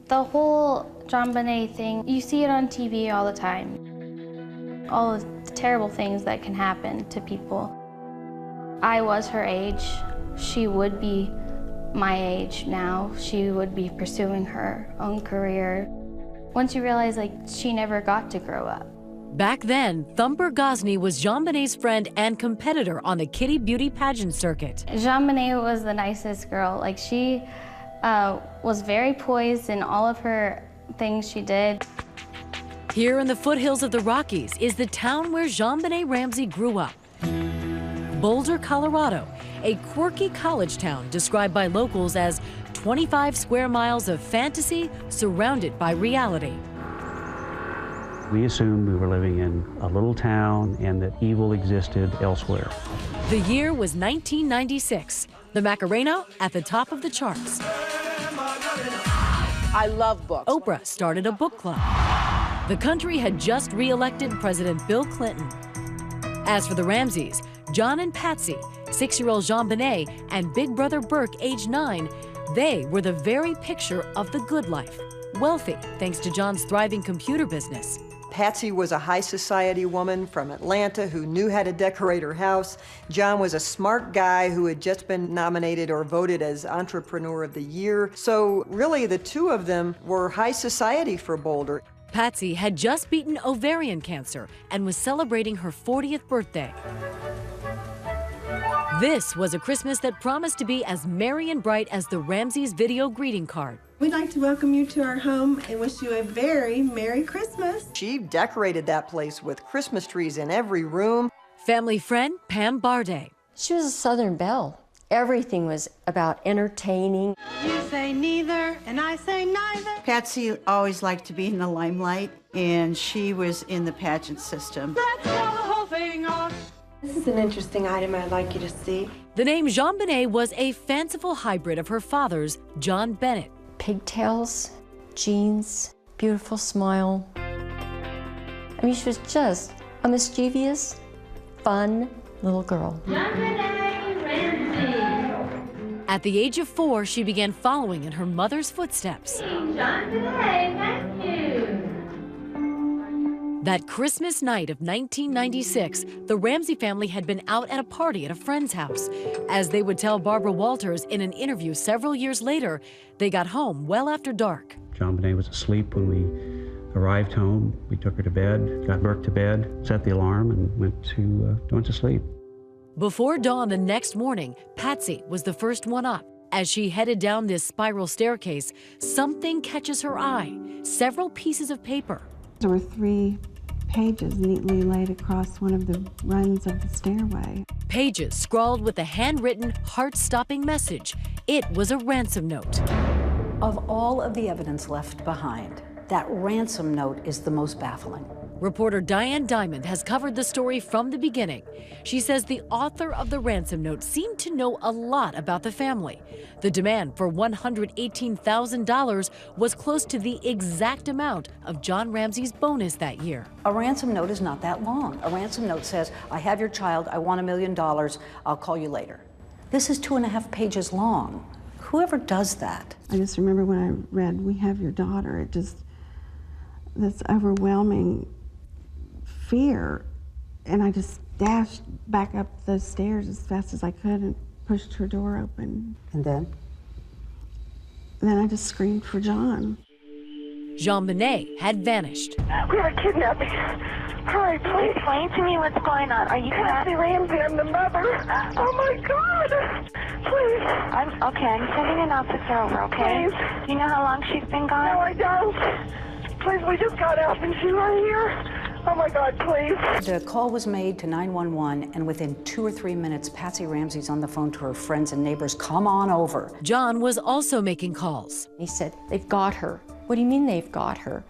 The whole Jonbenet thing, you see it on TV all the time. All the terrible things that can happen to people. I was her age. She would be my age now. She would be pursuing her own career. Once you realize, like, she never got to grow up. Back then, Thumper Gosney was Jonbenet's friend and competitor on the Kitty Beauty pageant circuit. Jonbenet was the nicest girl. Like, she was very poised in all of her things she did. Here in the foothills of the Rockies is the town where Jonbenet Ramsey grew up. Boulder, Colorado, a quirky college town described by locals as 25 square miles of fantasy surrounded by reality. We assumed we were living in a little town and that evil existed elsewhere. The year was 1996. The Macarena at the top of the charts. I love books. Oprah started a book club. The country had just re-elected President Bill Clinton. As for the Ramseys, John and Patsy, 6-year-old Jonbenet, and big brother Burke, age 9, they were the very picture of the good life. Wealthy, thanks to John's thriving computer business. Patsy was a high society woman from Atlanta who knew how to decorate her house. John was a smart guy who had just been nominated or voted as Entrepreneur of the Year. So really, the two of them were high society for Boulder. Patsy had just beaten ovarian cancer and was celebrating her 40th birthday. This was a Christmas that promised to be as merry and bright as the Ramseys' video greeting card. We'd like to welcome you to our home and wish you a very Merry Christmas. She decorated that place with Christmas trees in every room. Family friend Pam Barday. She was a Southern belle. Everything was about entertaining. You say neither, and I say neither. Patsy always liked to be in the limelight, and she was in the pageant system. Let's throw the whole thing off. This is an interesting item I'd like you to see. The name Jonbenet was a fanciful hybrid of her father's, Jonbenet. Pigtails, jeans, beautiful smile. I mean, she was just a mischievous, fun little girl. Jonbenet Ramsey. At the age of 4, she began following in her mother's footsteps. Jonbenet, thank you. That Christmas night of 1996, the Ramsey family had been out at a party at a friend's house. As they would tell Barbara Walters in an interview several years later, they got home well after dark. Jonbenet was asleep when we arrived home. We took her to bed, got Burke to bed, set the alarm, and went to sleep. Before dawn the next morning, Patsy was the first one up. As she headed down this spiral staircase, something catches her eye, several pieces of paper. There were 3 pages neatly laid across one of the runs of the stairway. Pages scrawled with a handwritten, heart-stopping message. It was a ransom note. Of all of the evidence left behind, that ransom note is the most baffling. Reporter Diane Diamond has covered the story from the beginning. She says the author of the ransom note seemed to know a lot about the family. The demand for $118,000 was close to the exact amount of John Ramsey's bonus that year. A ransom note is not that long. A ransom note says, I have your child, I want $1 million, I'll call you later. This is 2.5 pages long. Whoever does that? I just remember when I read, we have your daughter, it just, this overwhelming fear, and I just dashed back up those stairs as fast as I could and pushed her door open. And then? And then I just screamed for John. Jonbenet had vanished. We are kidnapping. Hurry, please explain to me what's going on. Are you Patsy Ramsey? I'm the mother. Oh my God! Please. I'm sending an officer over, okay? Please. Do you know how long she's been gone? No, I don't. Please, we just got out and she's right here. Oh my God, please. The call was made to 911, and within 2 or 3 minutes, Patsy Ramsey's on the phone to her friends and neighbors. Come on over. John was also making calls. He said, they've got her. What do you mean they've got her?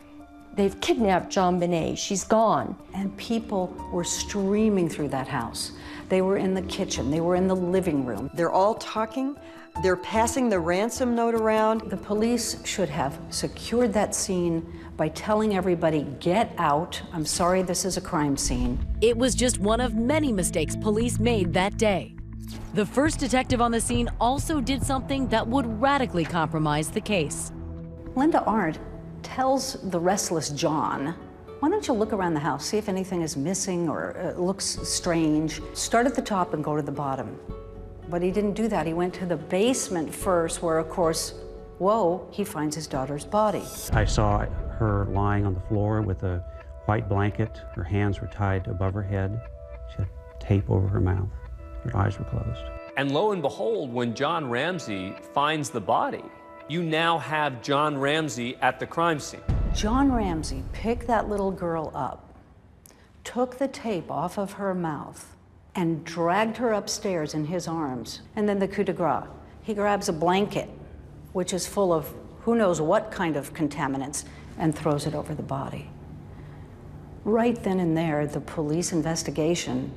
They've kidnapped Jonbenet. She's gone. And people were streaming through that house. They were in the kitchen. They were in the living room. They're all talking. They're passing the ransom note around. The police should have secured that scene by telling everybody, get out. I'm sorry, this is a crime scene. It was just one of many mistakes police made that day. The first detective on the scene also did something that would radically compromise the case. Linda Arndt tells the restless John, why don't you look around the house, see if anything is missing or looks strange. Start at the top and go to the bottom. But he didn't do that. He went to the basement first, where, of course, whoa, he finds his daughter's body. I saw her lying on the floor with a white blanket. Her hands were tied above her head. She had tape over her mouth. Her eyes were closed. And lo and behold, when John Ramsey finds the body, you now have John Ramsey at the crime scene. John Ramsey picked that little girl up, took the tape off of her mouth, and dragged her upstairs in his arms. And then the coup de grace. He grabs a blanket, which is full of who knows what kind of contaminants, and throws it over the body. Right then and there, the police investigation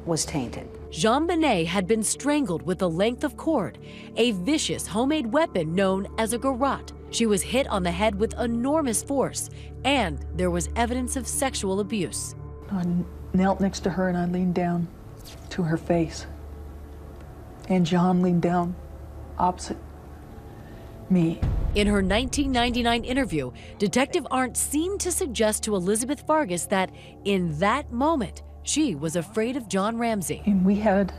was tainted. Jonbenet had been strangled with a length of cord, a vicious homemade weapon known as a garrote. She was hit on the head with enormous force, and there was evidence of sexual abuse. I knelt next to her and I leaned down to her face. And John leaned down opposite me. In her 1999 interview, Detective Arndt seemed to suggest to Elizabeth Vargas that in that moment, she was afraid of John Ramsey. And we had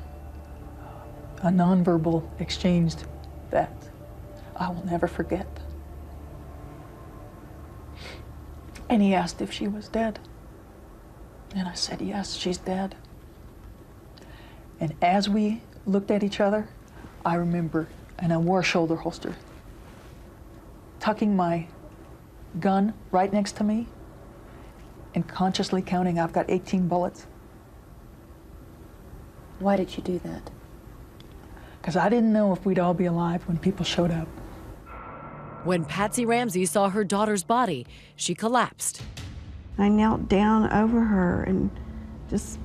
a nonverbal exchange that I will never forget. And he asked if she was dead. And I said, yes, she's dead. And as we looked at each other, I remember, and I wore a shoulder holster, tucking my gun right next to me and consciously counting, I've got 18 bullets. Why did you do that? Because I didn't know if we'd all be alive when people showed up. When Patsy Ramsey saw her daughter's body, she collapsed. I knelt down over her and just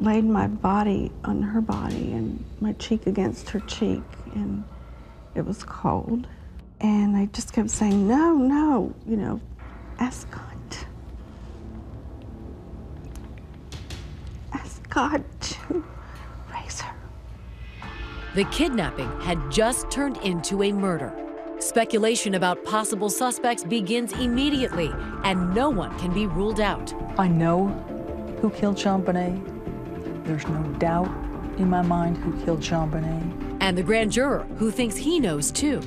laid my body on her body and my cheek against her cheek, and it was cold. And I just kept saying, no, no, you know, ask God. Ask God to raise her. The kidnapping had just turned into a murder. Speculation about possible suspects begins immediately, and no one can be ruled out. I know who killed Jonbenet. There's no doubt in my mind who killed Jonbenet. And the grand juror, who thinks he knows too.